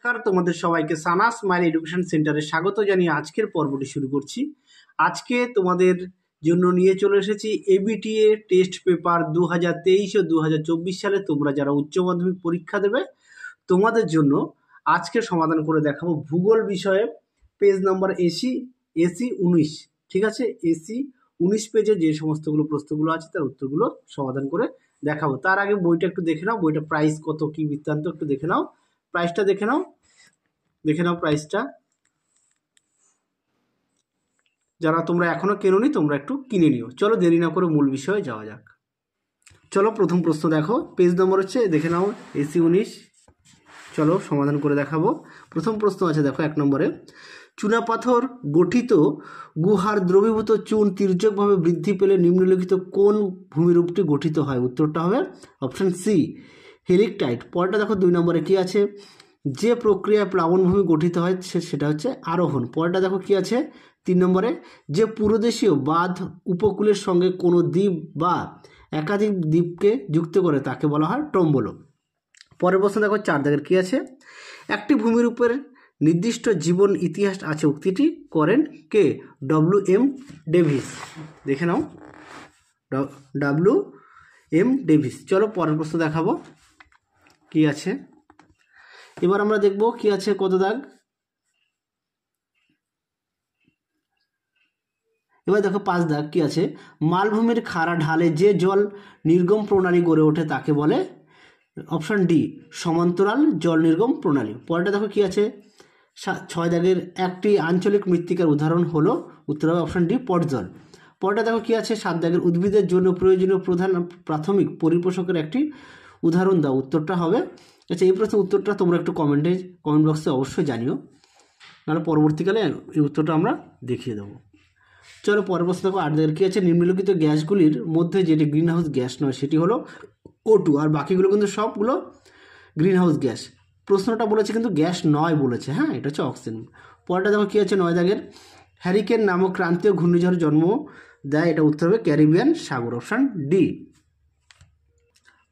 নমস্কার, তোমাদের সবাইকে সানা স্মাইল এডুকেশন সেন্টারে স্বাগত জানিয়ে আজকের পর্বটি শুরু করছি। আজকে তোমাদের জন্য নিয়ে চলে এসেছি এবিটিএ টেস্ট পেপার 2023 ও 2024 সালে তোমরা যারা উচ্চ মাধ্যমিক পরীক্ষা দেবে তোমাদের জন্য আজকে সমাধান করে দেখাবো ভূগোল বিষয়ে পেজ নাম্বার এসি 19। ঠিক আছে, এসি 19 পেজে যে সমস্তগুলো প্রশ্নগুলো আছে তার উত্তরগুলো সমাধান করে দেখাবো। তার আগে বইটা একটু দেখে নাও, বইটা প্রাইস কত কি বৃত্তান্ত একটু দেখে নাও। প্রাইসটা দেখে নাও প্রাইসটা। যারা তোমরা এখনো কেনোনি তোমরা একটু কিনে নিও। চলো দেরি না করে মূল বিষয়ে যাওয়া যাক। চলো প্রথম প্রশ্ন দেখো, পেজ নম্বর হচ্ছে দেখে নাও এসি 19। চলো সমাধান করে দেখাবো। প্রথম প্রশ্ন আছে দেখো 1 নম্বরে, চুনাপাথর গঠিত গুহার দ্রবীভূত চুন তির্যকভাবে বৃদ্ধি পেলে নিম্নলিখিত কোন ভূমিরূপটি গঠিত হয়? উত্তরটা হবে অপশন সি, হেলিকটাইট। পরেরটা দেখো 2 নম্বরে কি আছে, যে প্রক্রিয়ায় প্লাবনভূমি গঠিত হয় সেটা হচ্ছে আরোহণ। পরেরটা দেখো কি আছে 3 নম্বরে, যে পুরোদেশীয় বাঁধ উপকূলের সঙ্গে কোনো দ্বীপ বা একাধিক দ্বীপকে যুক্ত করে তাকে বলা হয় টম্বল। পরের প্রশ্ন দেখো 4 দাগের কি আছে, একটি ভূমিরূপের নির্দিষ্ট জীবন ইতিহাস আছে উক্তিটি করেন কে? WM Davies. দেখে নাও WM ডেভিস। চলো পরের প্রশ্ন দেখাবো কি আছে। এবার আমরা দেখব কি আছে, কত দাগ। এবার দেখো 5 দাগ কি আছে, মালভূমির খাড়া ঢালে যে জল নির্গম প্রণালী গড়ে ওঠে তাকে বলে? অপশন ডি, সমান্তরাল জল নির্গম প্রণালী। পরেরটা দেখো কি আছে 6 দাগের, একটি আঞ্চলিক মৃত্তিকার উদাহরণ হলো? উত্তর হবে অপশন ডি, পটজল। পরেরটা দেখো কি আছে 7 দাগের, উদ্ভিদের জন্য প্রয়োজনীয় প্রধান প্রাথমিক পরিপোষকের একটি উদাহরণ দাও। উত্তরটা হবে, আচ্ছা এই প্রশ্নের উত্তরটা তোমরা একটু কমেন্ট বক্সে অবশ্যই জানিও, নাহলে পরবর্তীকালে এই উত্তরটা আমরা দেখিয়ে দেবো। চলো পরের প্রশ্ন দেখো 8 দাগের কি আছে, নিম্নলিখিত গ্যাসগুলির মধ্যে যেটি গ্রিন হাউস গ্যাস নয় সেটি হলো O2, আর বাকিগুলো কিন্তু সবগুলো গ্রিন হাউস গ্যাস। প্রশ্নটা বলেছে কিন্তু গ্যাস নয় বলেছে, হ্যাঁ এটা হচ্ছে অক্সিজেন। পরেরটা দেখো কি আছে 9 দাগের, হ্যারিকেন নামক ক্রান্তীয় ঘূর্ণিঝড় জন্ম দেয়, এটা উত্তর হবে ক্যারিবিয়ান সাগর, অপশন ডি।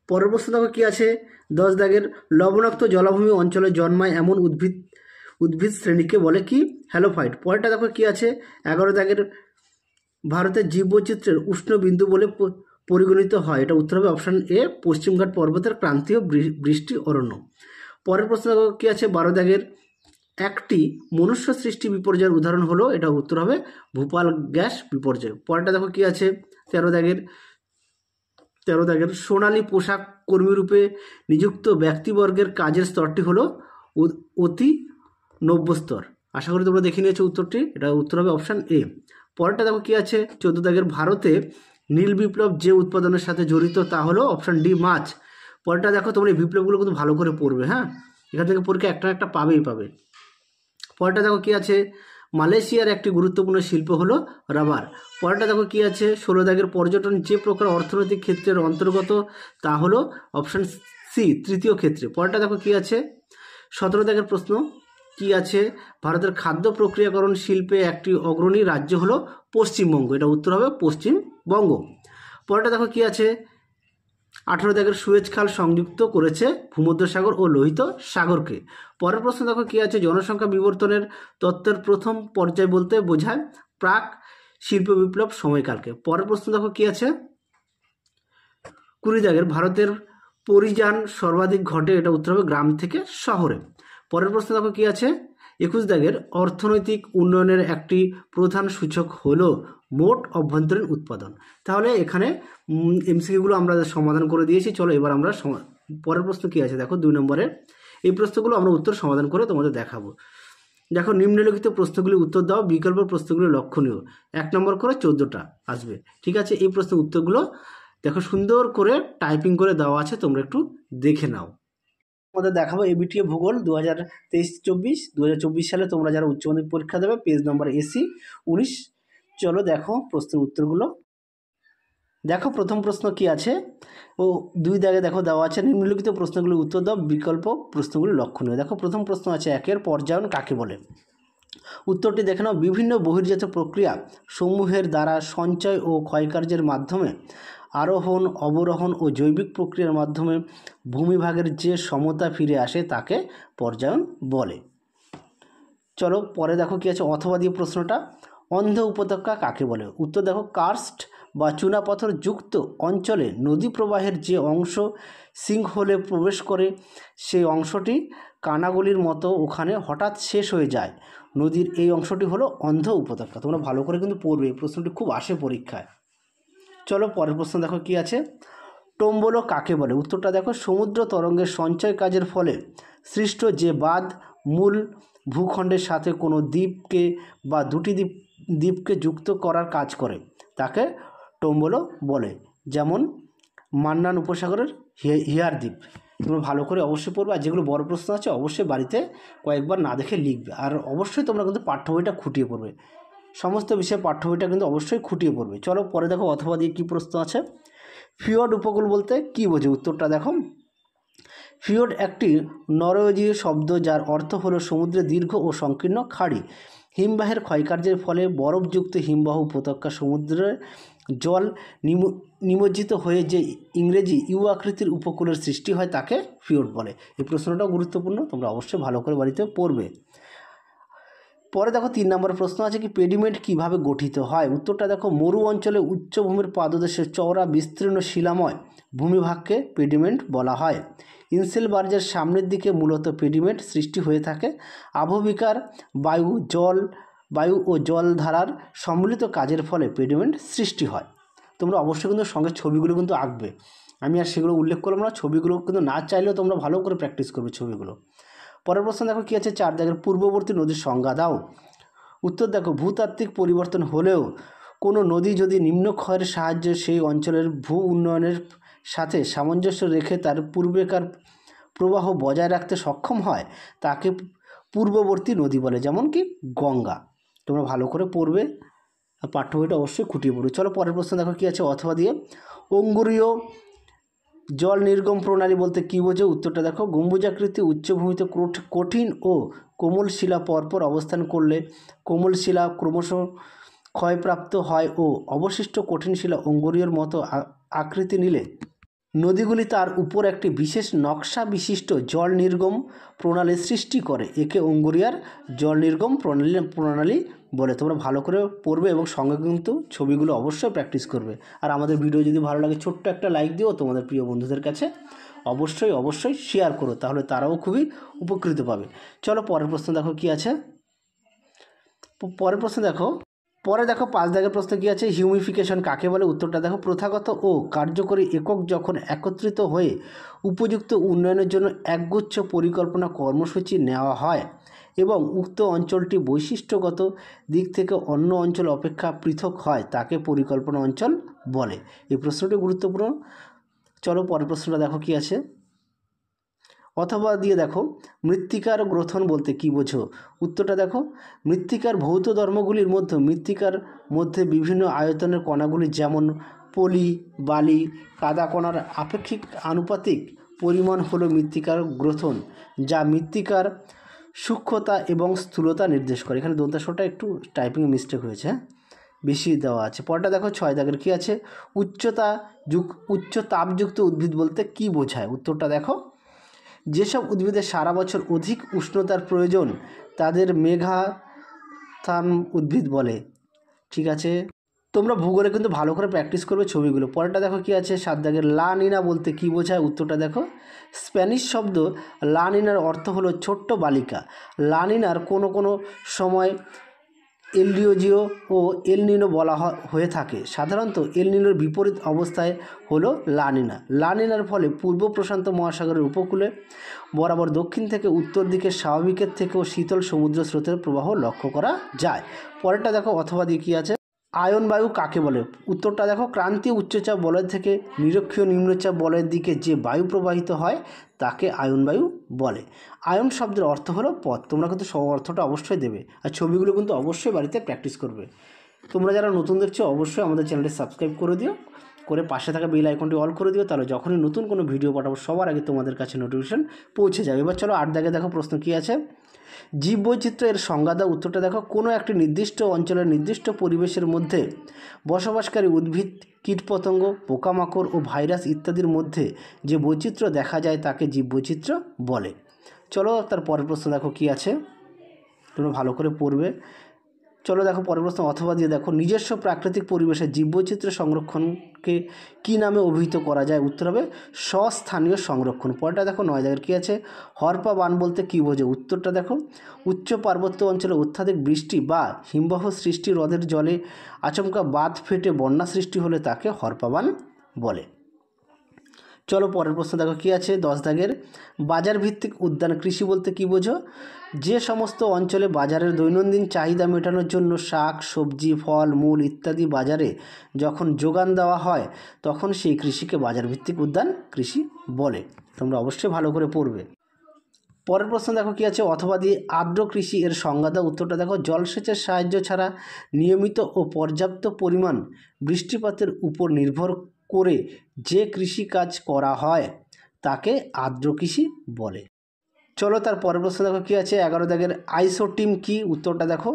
পরের প্রশ্ন দেখো কি আছে 10 দাগের, লবণাক্ত জলাভূমি অঞ্চলে জন্মায় এমন উদ্ভিদ শ্রেণীকে বলে কি? হ্যালোফাইট। পরেরটা দেখো কি আছে 11 দাগের, ভারতের জীববৈচিত্র্যের উষ্ণ বিন্দু বলে পরিগণিত হয়, এটা উত্তর হবে অপশন এ, পশ্চিমঘাট পর্বতের ক্রান্তীয় বৃষ্টি অরণ্য। পরের প্রশ্ন কি আছে 12 দাগের, একটি মনুষ্য সৃষ্টি বিপর্যয়ের উদাহরণ হলো? এটা উত্তর হবে ভূপাল গ্যাস বিপর্যয়। পরেরটা দেখো কি আছে 13 দাগের, সোনালী পোশাক কর্মীরূপে নিযুক্ত ব্যক্তিবর্গের কাজের স্তরটি হলো অতি নব্য স্তর। আশা করি তোমরা দেখে নিয়েছো উত্তরটি, এটা উত্তর হবে অপশন এ। পরেরটা দেখো কি আছে 14 দাগের, ভারতে নীল বিপ্লব যে উৎপাদনের সাথে জড়িত তা হলো? অপশন ডি, মাছ। পরেরটা দেখো তোমরা এই বিপ্লবগুলো কিন্তু ভালো করে পড়বে, হ্যাঁ এখান থেকে পরীক্ষা একটা পাবে। পরেরটা দেখো কি আছে, মালয়েশিয়ার একটি গুরুত্বপূর্ণ শিল্প হলো রাবার। পরেরটা দেখো কি আছে 16 দাগের, পর্যটন যে প্রকার অর্থনৈতিক ক্ষেত্রের অন্তর্গত তা হলো? অপশন সি, তৃতীয় ক্ষেত্রে। পরেরটা দেখো কি আছে 17 দাগের প্রশ্ন কি আছে, ভারতের খাদ্য প্রক্রিয়াকরণ শিল্পে একটি অগ্রণী রাজ্য হলো পশ্চিমবঙ্গ, এটা উত্তর হবে পশ্চিমবঙ্গ। পরেরটা দেখো কি আছে 18 দাগের, সুয়েজ খাল সংযুক্ত করেছে ভূমধ্যসাগর ও লোহিত সাগরকে। পরের প্রশ্ন দেখো কি আছে, জনসংখ্যা বিবর্তনের তত্ত্বের প্রথম পর্যায় বলতে বোঝায় প্রাক শিল্প বিপ্লব সময়কালকে। পরের প্রশ্ন দেখো কি আছে 20 দাগের, ভারতের পরিযান সর্বাধিক ঘটে, এটা উত্তর হবে গ্রাম থেকে শহরে। পরের প্রশ্ন দেখো কি আছে 21 দাগের, অর্থনৈতিক উন্নয়নের একটি প্রধান সূচক হলো মোট অভ্যন্তরীণ উৎপাদন। তাহলে এখানে এমসিকিউগুলো আমরা সমাধান করে দিয়েছি। চলো এবার আমরা পরের প্রশ্ন কি আছে দেখো 2 নম্বরে, এই প্রশ্নগুলো আমরা উত্তর সমাধান করে তোমাদের দেখাবো। দেখো, নিম্নলিখিত প্রশ্নগুলি উত্তর দাও, বিকল্প প্রশ্নগুলি লক্ষণীয়। 1 নম্বর করে 14টা আসবে। ঠিক আছে, এই প্রশ্নের উত্তরগুলো দেখো সুন্দর করে টাইপিং করে দেওয়া আছে, তোমরা একটু দেখে নাও। আমাদের দেখাবো এবিটিএ ভূগোল 2023-24 2024 সালে তোমরা যারা উচ্চ মাধ্যমিক পরীক্ষা দেবে পেজ নম্বর এসি 19। চলো দেখো প্রশ্নের উত্তরগুলো। দেখো প্রথম প্রশ্ন কি আছে, 2 দাগে দেখো দেওয়া আছে, নিম্নলিখিত প্রশ্নগুলির উত্তর দাও, বিকল্প প্রশ্নগুলি লক্ষণীয়। দেখো প্রথম প্রশ্ন আছে 1 পর্যায়ন কাকে বলে? উত্তরটি দেখে নাও, বিভিন্ন বহির্জাত প্রক্রিয়া সমূহের দ্বারা সঞ্চয় ও ক্ষয়কার্যের মাধ্যমে আরোহণ, অবরোহণ ও জৈবিক প্রক্রিয়ার মাধ্যমে ভূমিভাগের যে সমতা ফিরে আসে তাকে পর্যায়ন বলে। চলো পরে দেখো কী আছে, অথবা দিয়ে প্রশ্নটা, অন্ধ উপত্যকা কাকে বলে? উত্তর দেখো, কার্স্ট বা চুনাপাথর যুক্ত অঞ্চলে নদী প্রবাহের যে অংশ সিঙ্কহোলে প্রবেশ করে সেই অংশটি কানাগলির মতো ওখানে হঠাৎ শেষ হয়ে যায়। নদীর এই অংশটি হলো অন্ধ উপত্যকা। তোমরা ভালো করে কিন্তু পড়বে, এই প্রশ্নটি খুব আসে পরীক্ষায়। চলো পরের প্রশ্ন দেখো কী আছে, টোম্বলো কাকে বলে? উত্তরটা দেখো, সমুদ্র তরঙ্গের সঞ্চয় কাজের ফলে সৃষ্ট যে বাঁধ মূল ভূখণ্ডের সাথে কোনো দ্বীপকে বা দুটি দ্বীপকে যুক্ত করার কাজ করে তাকে টোম্বলো বলে। যেমন মান্নান উপসাগরের হিয়ার দ্বীপ। তোমরা ভালো করে অবশ্যই পড়বে, আর যেগুলো বড় প্রশ্ন আছে অবশ্যই বাড়িতে কয়েকবার না দেখে লিখবে। আর অবশ্যই তোমরা কিন্তু পাঠ্য বইটা খুঁটিয়ে পড়বে, সমস্ত বিষয়ে পাঠ্য বইটা কিন্তু অবশ্যই খুঁটিয়ে পড়বে। চলো পরে দেখো অথবা দিয়ে কী প্রশ্ন আছে, ফিওর্ড উপকূল বলতে কী বোঝে? উত্তরটা দেখো, ফিওর্ড একটি নরওয়েজীয় শব্দ যার অর্থ হলো সমুদ্রের দীর্ঘ ও সংকীর্ণ খাড়ি। হিমবাহের ক্ষয়কার্যের ফলে বরফযুক্ত হিমবাহ উপত্যকা সমুদ্রের জল নিমজ্জিত হয়ে যে ইংরেজি ইউ আকৃতির উপকূলের সৃষ্টি হয় তাকে ফিওর্ড বলে। এই প্রশ্নটাও গুরুত্বপূর্ণ, তোমরা অবশ্যই ভালো করে বাড়িতে পড়বে। পরে দেখো 3 নম্বর প্রশ্ন আছে কি, পেডিমেন্ট কিভাবে গঠিত হয়? উত্তরটা দেখো, মরু অঞ্চলে উচ্চভূমির পাদদেশে চওড়া বিস্তীর্ণ শিলাময় ভূমিভাগকে পেডিমেন্ট বলা হয়। ইনসেলবার্জের সামনের দিকে মূলত পেডিমেন্ট সৃষ্টি হয়ে থাকে। আবহবিকার বায়ু ও জলধারার সম্মিলিত কাজের ফলে পেডিমেন্ট সৃষ্টি হয়। তোমরা অবশ্যই কিন্তু সঙ্গে ছবিগুলো কিন্তু আঁকবে, আমি আর সেগুলো উল্লেখ করলাম না, ছবিগুলো কিন্তু না চাইলেও তোমরা ভালো করে প্র্যাকটিস করবে ছবিগুলো। পরের প্রশ্ন দেখো কী আছে, 4 দাগের পূর্ববর্তী নদীর সংজ্ঞা দাও। উত্তর দেখো, ভূতাত্ত্বিক পরিবর্তন হলেও কোনো নদী যদি নিম্নক্ষয়ের সাহায্যে সেই অঞ্চলের ভূ উন্নয়নের সাথে সামঞ্জস্য রেখে তার পূর্বেকার প্রবাহ বজায় রাখতে সক্ষম হয় তাকে পূর্ববর্তী নদী বলে, যেমন কি গঙ্গা। তোমরা ভালো করে পড়বে, পাঠ্য বইটা অবশ্যই খুঁটিয়ে পড়বে। চলো পরের প্রশ্ন দেখো কী আছে, অথবা দিয়ে অঙ্গুরীয় জল নির্গম প্রণালী বলতে কী বোঝে? উত্তরটা দেখো, গম্বুজাকৃতি উচ্চভূমিতে কঠিন ও কোমল শিলা পরপর অবস্থান করলে কোমল শিলা ক্রমশ ক্ষয়প্রাপ্ত হয় ও অবশিষ্ট কঠিন শিলা অঙ্গুরীয়র মতো আকৃতি নিলে নদীগুলি তার উপর একটি বিশেষ নকশা বিশিষ্ট জল নির্গম প্রণালী সৃষ্টি করে। একে অঙ্গুরিয়ার জল নির্গম প্রণালী বলে। তোমরা ভালো করে পড়বে এবং সঙ্গে কিন্তু ছবিগুলো অবশ্যই প্র্যাকটিস করবে। আর আমাদের ভিডিও যদি ভালো লাগে ছোট্ট একটা লাইক দিও, তোমাদের প্রিয় বন্ধুদের কাছে অবশ্যই শেয়ার করো, তাহলে তারাও খুবই উপকৃত পাবে। চলো পরের প্রশ্ন দেখো কী আছে, পরের প্রশ্ন দেখো 5 দাগের প্রশ্ন কী আছে, হিউমিফিকেশন কাকে বলে? উত্তরটা দেখো, প্রথাগত ও কার্যকরী একক যখন একত্রিত হয়ে উপযুক্ত উন্নয়নের জন্য একগুচ্ছ পরিকল্পনা কর্মসূচি নেওয়া হয় এবং উক্ত অঞ্চলটি বৈশিষ্ট্যগত দিক থেকে অন্য অঞ্চল অপেক্ষা পৃথক হয় তাকে পরিকল্পনা অঞ্চল বলে। এই প্রশ্নটি গুরুত্বপূর্ণ। চলো পরের প্রশ্নটা দেখো কী আছে, অথবা দিয়ে দেখো, মৃত্তিকার গ্রথন বলতে কী বোঝো? উত্তরটা দেখো, মৃত্তিকার ভৌত ধর্মগুলির মধ্যে মৃত্তিকার মধ্যে বিভিন্ন আয়তনের কণাগুলি যেমন পলি, বালি, কাদা কণার আপেক্ষিক আনুপাতিক পরিমাণ হলো মৃত্তিকার গ্রথন, যা মৃত্তিকার সূক্ষ্মতা এবং স্থূলতা নির্দেশ করে। এখানে দন্তাসটা একটু টাইপিংয়ে মিস্টেক হয়েছে, বেশি দেওয়া আছে। পরটা দেখো 6 দাগের কী আছে, উচ্চ তাপযুক্ত উদ্ভিদ বলতে কী বোঝায়? উত্তরটা দেখো, যেসব উদ্ভিদের সারা বছর অধিক উষ্ণতার প্রয়োজন তাদের মেঘাথান উদ্ভিদ বলে। ঠিক আছে, তোমরা ভূগোলে কিন্তু ভালো করে প্র্যাকটিস করবে ছবিগুলো। পরেরটা দেখো কী আছে, 7 দাগের লা নিনা বলতে কী বোঝায়? উত্তরটা দেখো, স্প্যানিশ শব্দ লা নিনার অর্থ হলো ছোট্ট বালিকা। লা নিনার কোনো সময় এল নিনো ও এল নিনো বলা হয়ে থাকে। সাধারণত এল নিনোর বিপরীত অবস্থায় হলো লা নিনা। লা নিনার ফলে পূর্ব প্রশান্ত মহাসাগরের উপকূলে বরাবর দক্ষিণ থেকে উত্তর দিকে স্বাভাবিকের থেকেও শীতল সমুদ্র স্রোতের প্রবাহ লক্ষ্য করা যায়। পরেরটা দেখো, অথবা দিয়ে কী আছে, আয়ন বায়ু কাকে বলে? উত্তরটা দেখো, ক্রান্তীয় উচ্চচাপ বলয় থেকে নিরক্ষীয় নিম্নচাপ বলয়ের দিকে যে বায়ু প্রবাহিত হয় তাকে আয়ন বায়ু বলে। আয়ন শব্দের অর্থ হলো পথ। তোমরা কিন্তু সব অর্থটা অবশ্যই দেবে, আর ছবিগুলো কিন্তু অবশ্যই বাড়িতে প্র্যাকটিস করবে। তোমরা যারা নতুন দেখছো অবশ্যই আমাদের চ্যানেলটি সাবস্ক্রাইব করে দিও করে পাশে থাকা বেল আইকনটি অল করে দিও, তাহলে যখনই নতুন কোনো ভিডিও পাঠাবো সবার আগে তোমাদের কাছে নোটিফিকেশন পৌঁছে যাবে। এবার চলো 8 দাগে দেখো প্রশ্ন কী আছে। জীববৈচিত্র্য এর সংজ্ঞা দাও। উত্তরটা দেখো, কোনো একটি নির্দিষ্ট অঞ্চলের নির্দিষ্ট পরিবেশের মধ্যে বসবাসকারী উদ্ভিদ, কীটপতঙ্গ, পোকামাকড় ও ভাইরাস ইত্যাদির মধ্যে যে বৈচিত্র্য দেখা যায় তাকে জীববৈচিত্র্য বলে। চলো তার পরের প্রশ্ন দেখো কী আছে, তোমরা ভালো করে পড়বে। চলো দেখো পরের প্রশ্ন অথবা দিয়ে দেখো, নিজস্ব প্রাকৃতিক পরিবেশে জীববৈচিত্র্য সংরক্ষণকে কী নামে অভিহিত করা যায়? উত্তর হবে স্বস্থানীয় সংরক্ষণ। পরেরটা দেখো 9 দাগের কী আছে, হরপা বান বলতে কী বোঝে? উত্তরটা দেখো, উচ্চ পার্বত্য অঞ্চলে অত্যাধিক বৃষ্টি বা হিমবাহ সৃষ্টি, হ্রদের জলে আচমকা বাঁধ ফেটে বন্যা সৃষ্টি হলে তাকে হরপা বান বলে। চলো পরের প্রশ্ন দেখো কী আছে 10 দাগের, বাজার ভিত্তিক উদ্যান কৃষি বলতে কী বোঝো? যে সমস্ত অঞ্চলে বাজারের দৈনন্দিন চাহিদা মেটানোর জন্য শাক, সবজি, ফল, মূল ইত্যাদি বাজারে যখন যোগান দেওয়া হয় তখন সেই কৃষিকে বাজার ভিত্তিক উদ্যান কৃষি বলে। তোমরা অবশ্যই ভালো করে পড়বে। পরের প্রশ্ন দেখো কী আছে, অথবা দিয়ে আর্দ্র কৃষি এর সংজ্ঞা দাও। উত্তরটা দেখো, জলসেচের সাহায্য ছাড়া নিয়মিত ও পর্যাপ্ত পরিমাণ বৃষ্টিপাতের উপর নির্ভর করে যে কৃষিকাজ করা হয় তাকে আর্দ্র কৃষি বলে। চলো তার পরের প্রশ্ন দেখো কী আছে 11 দাগের, আইসোটিম কি? উত্তরটা দেখো,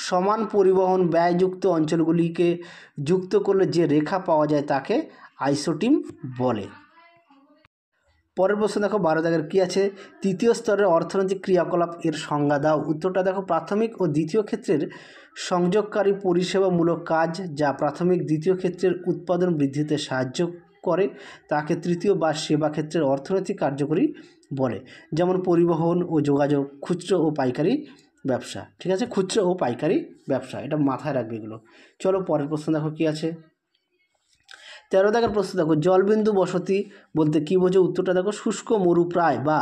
সমান পরিবহন ব্যয়যুক্ত অঞ্চলগুলিকে যুক্ত করলে যে রেখা পাওয়া যায় তাকে আইসোটিম বলে। পরের প্রশ্ন দেখো 12 দাগের কী আছে, তৃতীয় স্তরের অর্থনৈতিক ক্রিয়াকলাপ এর সংজ্ঞা দাও। উত্তরটা দেখো, প্রাথমিক ও দ্বিতীয় ক্ষেত্রের সংযোগকারী পরিষেবামূলক কাজ যা প্রাথমিক দ্বিতীয় ক্ষেত্রের উৎপাদন বৃদ্ধিতে সাহায্য করে তাকে তৃতীয় বা সেবা ক্ষেত্রের অর্থনৈতিক কার্যকরী বলে। যেমন পরিবহন ও যোগাযোগ, খুচরো ও পাইকারি ব্যবসা। ঠিক আছে, খুচরো ও পাইকারি ব্যবসা, এটা মাথায় রাখবে এগুলো। চলো পরের প্রশ্ন দেখো কী আছে 13 দাগের প্রশ্ন দেখো, জলবিন্দু বসতি বলতে কী বোঝো? উত্তরটা দেখো, শুষ্ক মরুপ্রায় বা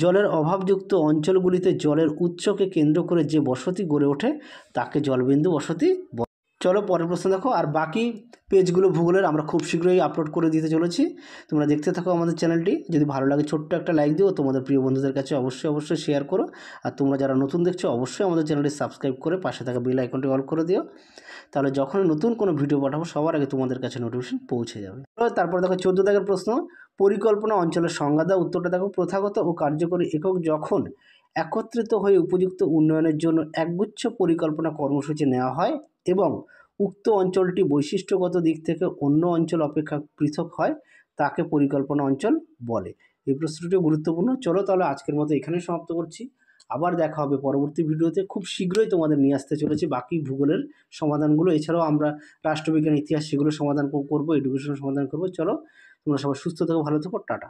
জলের অভাবযুক্ত অঞ্চলগুলিতে জলের উৎসকে কেন্দ্র করে যে বসতি গড়ে ওঠে তাকে জলবিন্দু বসতি বলে। চলো পরের প্রশ্ন দেখো। আর বাকি পেজগুলো ভূগোলের আমরা খুব শীঘ্রই আপলোড করে দিতে চলেছি, তোমরা দেখতে থাকো আমাদের চ্যানেলটি। যদি ভালো লাগে ছোট্ট একটা লাইক দিও, তোমাদের প্রিয় বন্ধুদের কাছে অবশ্যই শেয়ার করো। আর তোমরা যারা নতুন দেখছো অবশ্যই আমাদের চ্যানেলটি সাবস্ক্রাইব করে পাশে থাকা বেল আইকনটি অল করে দিও, তাহলে যখনই নতুন কোনো ভিডিও পাঠাবো সবার আগে তোমাদের কাছে নোটিফিকেশন পৌঁছে যাবে। তারপর দেখো 14 দাগের প্রশ্ন, পরিকল্পনা অঞ্চলের সংজ্ঞা দাও। উত্তরটা দেখো, প্রথাগত ও কার্যকরী একক যখন একত্রিত হয়ে উপযুক্ত উন্নয়নের জন্য একগুচ্ছ পরিকল্পনা কর্মসূচি নেওয়া হয় এবং উক্ত অঞ্চলটি বৈশিষ্ট্যগত দিক থেকে অন্য অঞ্চল অপেক্ষা পৃথক হয় তাকে পরিকল্পনা অঞ্চল বলে। এই প্রশ্নটি গুরুত্বপূর্ণ। চলো তাহলে আজকের মতো এখানেই সমাপ্ত করছি, আবার দেখা হবে পরবর্তী ভিডিওতে। খুব শীঘ্রই তোমাদের নিয়ে আসতে চলেছি বাকি ভূগোলের সমাধানগুলো। এছাড়াও আমরা রাষ্ট্রবিজ্ঞান, ইতিহাস সেগুলো সমাধান করবো, এডুকেশনের সমাধান করবো। চলো তোমরা সবাই সুস্থ থেকো, ভালো থেকো, টাটা।